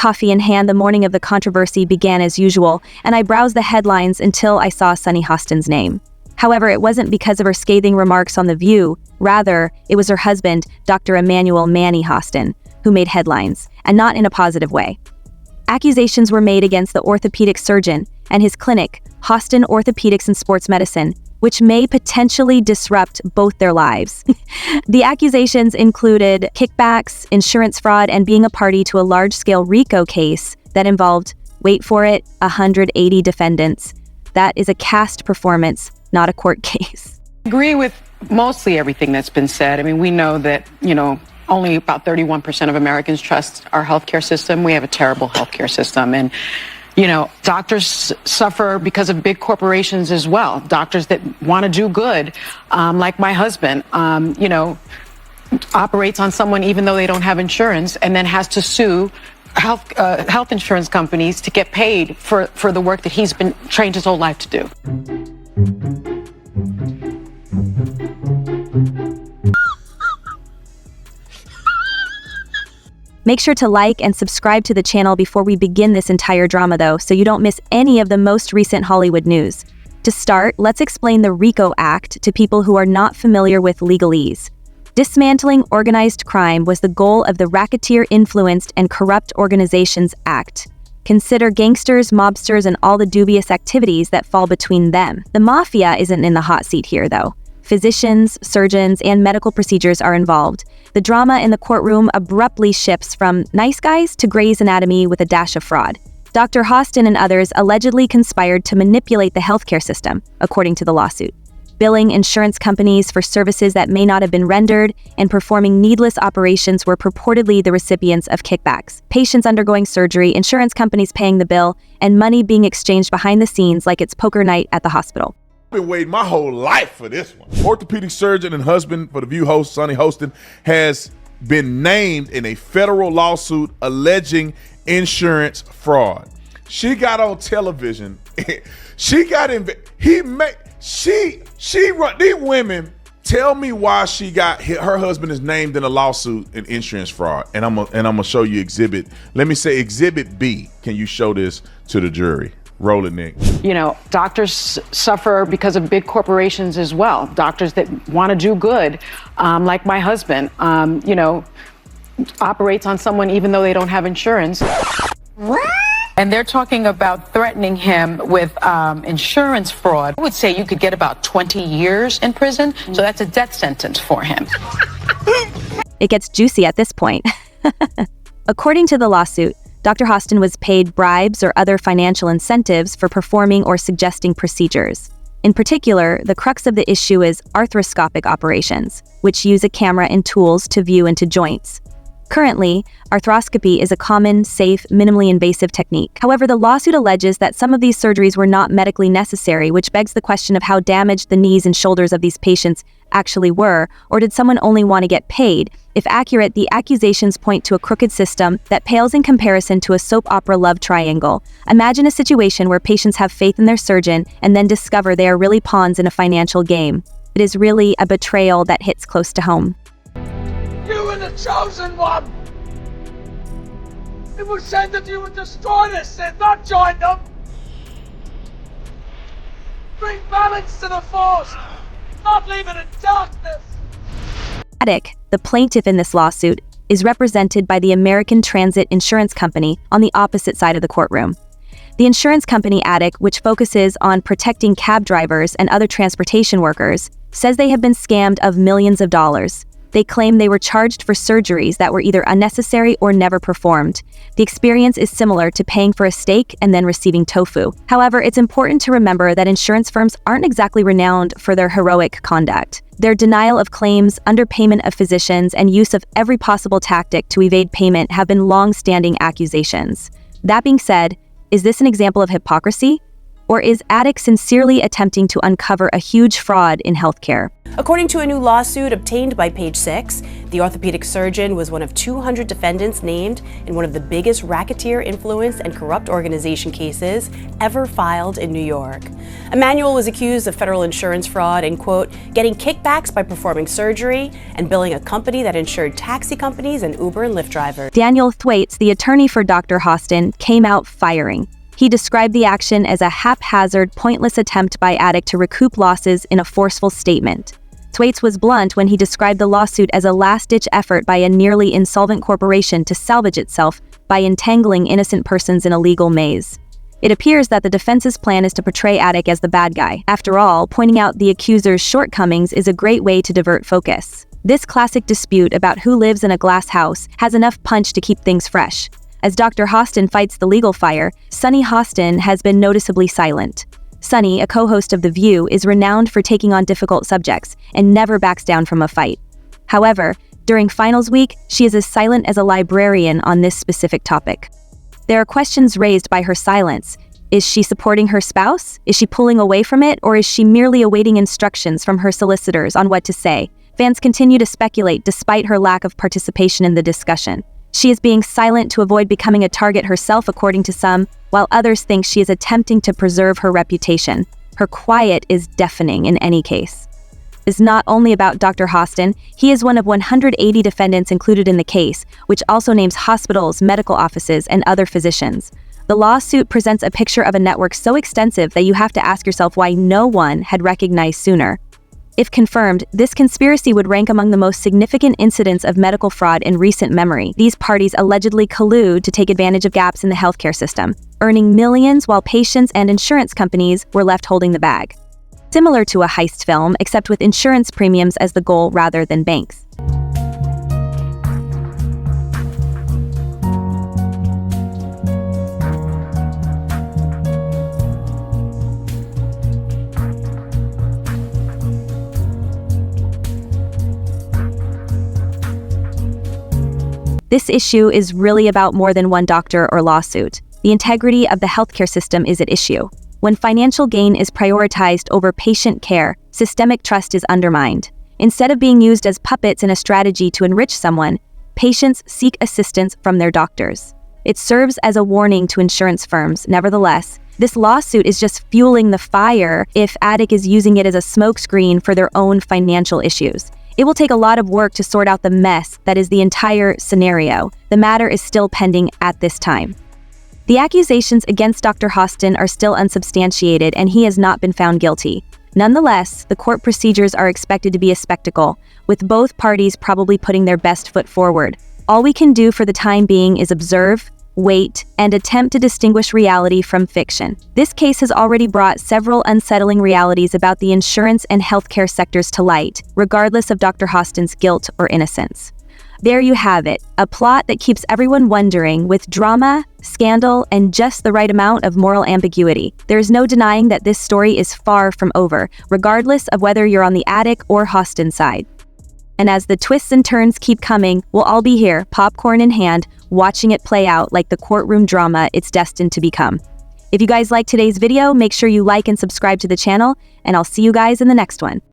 coffee in hand, the morning of the controversy began as usual, and I browsed the headlines until I saw Sunny Hostin's name. However, it wasn't because of her scathing remarks on The View. Rather, it was her husband, Dr. Emmanuel Manny Hostin, who made headlines, and not in a positive way. Accusations were made against the orthopedic surgeon and his clinic, Hostin Orthopedics and Sports Medicine, which may potentially disrupt both their lives. The accusations included kickbacks, insurance fraud, and being a party to a large-scale RICO case that involved, wait for it, 180 defendants. That is a cast performance, not a court case. I agree with mostly everything that's been said. I mean, we know that, only about 31% of Americans trust our healthcare system. We have a terrible healthcare system. And, doctors suffer because of big corporations as well. Doctors that want to do good, like my husband, operates on someone even though they don't have insurance and then has to sue health insurance companies to get paid for the work that he's been trained his whole life to do. Make sure to like and subscribe to the channel before we begin this entire drama though, so you don't miss any of the most recent Hollywood news. To start, let's explain the RICO Act to people who are not familiar with legalese. Dismantling organized crime was the goal of the Racketeer-Influenced and Corrupt Organizations Act. Consider gangsters, mobsters, and all the dubious activities that fall between them. The mafia isn't in the hot seat here though. Physicians, surgeons, and medical procedures are involved. The drama in the courtroom abruptly shifts from nice guys to Grey's Anatomy with a dash of fraud. Dr. Hostin and others allegedly conspired to manipulate the healthcare system, according to the lawsuit, billing insurance companies for services that may not have been rendered, and performing needless operations were purportedly the recipients of kickbacks. Patients undergoing surgery, insurance companies paying the bill, and money being exchanged behind the scenes like it's poker night at the hospital. Been waiting my whole life for this one. Orthopedic surgeon and husband for The View host Sunny Hostin has been named in a federal lawsuit alleging insurance fraud. She got on television. She run these women. Tell me why her husband is named in a lawsuit in insurance fraud. And I'm gonna show you exhibit. Let me say exhibit B. Can you show this to the jury? Roll it, Nick. Doctors suffer because of big corporations as well. Doctors that want to do good, like my husband, operates on someone even though they don't have insurance. What? And they're talking about threatening him with insurance fraud. I would say you could get about 20 years in prison, so that's a death sentence for him. It gets juicy at this point. According to the lawsuit, Dr. Hostin was paid bribes or other financial incentives for performing or suggesting procedures. In particular, the crux of the issue is arthroscopic operations, which use a camera and tools to view into joints. Currently, arthroscopy is a common, safe, minimally invasive technique. However, the lawsuit alleges that some of these surgeries were not medically necessary, which begs the question of how damaged the knees and shoulders of these patients actually were, or did someone only want to get paid? If accurate, the accusations point to a crooked system that pales in comparison to a soap opera love triangle. Imagine a situation where patients have faith in their surgeon and then discover they are really pawns in a financial game. It is really a betrayal that hits close to home. You were the chosen one! It was said that you would destroy this sin, not join them! Bring balance to the force, not leave it in darkness! The plaintiff in this lawsuit is represented by the American Transit Insurance Company on the opposite side of the courtroom. The insurance company ADIC, which focuses on protecting cab drivers and other transportation workers, says they have been scammed of millions of dollars. They claim they were charged for surgeries that were either unnecessary or never performed. The experience is similar to paying for a steak and then receiving tofu. However, it's important to remember that insurance firms aren't exactly renowned for their heroic conduct. Their denial of claims, underpayment of physicians, and use of every possible tactic to evade payment have been long-standing accusations. That being said, is this an example of hypocrisy? Or is Attic sincerely attempting to uncover a huge fraud in healthcare? According to a new lawsuit obtained by Page Six, the orthopedic surgeon was one of 200 defendants named in one of the biggest racketeer influence and corrupt organization cases ever filed in New York. Emmanuel was accused of federal insurance fraud and, quote, getting kickbacks by performing surgery and billing a company that insured taxi companies and Uber and Lyft drivers. Daniel Thwaites, the attorney for Dr. Hostin, came out firing. He described the action as a haphazard, pointless attempt by Attic to recoup losses in a forceful statement. Thwaites was blunt when he described the lawsuit as a last-ditch effort by a nearly insolvent corporation to salvage itself by entangling innocent persons in a legal maze. It appears that the defense's plan is to portray Attic as the bad guy. After all, pointing out the accuser's shortcomings is a great way to divert focus. This classic dispute about who lives in a glass house has enough punch to keep things fresh. As Dr. Hostin fights the legal fire, Sunny Hostin has been noticeably silent. Sunny, a co-host of The View, is renowned for taking on difficult subjects and never backs down from a fight. However, during finals week, she is as silent as a librarian on this specific topic. There are questions raised by her silence. Is she supporting her spouse? Is she pulling away from it? Or is she merely awaiting instructions from her solicitors on what to say? Fans continue to speculate despite her lack of participation in the discussion. She is being silent to avoid becoming a target herself, according to some, while others think she is attempting to preserve her reputation. Her quiet is deafening in any case. It's not only about Dr. Hostin, he is one of 180 defendants included in the case, which also names hospitals, medical offices, and other physicians. The lawsuit presents a picture of a network so extensive that you have to ask yourself why no one had recognized sooner. If confirmed, this conspiracy would rank among the most significant incidents of medical fraud in recent memory. These parties allegedly collude to take advantage of gaps in the healthcare system, earning millions while patients and insurance companies were left holding the bag. Similar to a heist film, except with insurance premiums as the goal rather than banks. This issue is really about more than one doctor or lawsuit. The integrity of the healthcare system is at issue. When financial gain is prioritized over patient care, systemic trust is undermined. Instead of being used as puppets in a strategy to enrich someone, patients seek assistance from their doctors. It serves as a warning to insurance firms. Nevertheless, this lawsuit is just fueling the fire if Attic is using it as a smokescreen for their own financial issues. It will take a lot of work to sort out the mess that is the entire scenario. The matter is still pending at this time. The accusations against Dr. Hostin are still unsubstantiated and he has not been found guilty. Nonetheless, the court procedures are expected to be a spectacle, with both parties probably putting their best foot forward. All we can do for the time being is observe, wait, and attempt to distinguish reality from fiction. This case has already brought several unsettling realities about the insurance and healthcare sectors to light, regardless of Dr. Hostin's guilt or innocence. There you have it, a plot that keeps everyone wondering, with drama, scandal, and just the right amount of moral ambiguity. There is no denying that this story is far from over, regardless of whether you're on the Attic or Hostin side. And as the twists and turns keep coming, we'll all be here, popcorn in hand, watching it play out like the courtroom drama it's destined to become. If you guys liked today's video, make sure you like and subscribe to the channel, and I'll see you guys in the next one.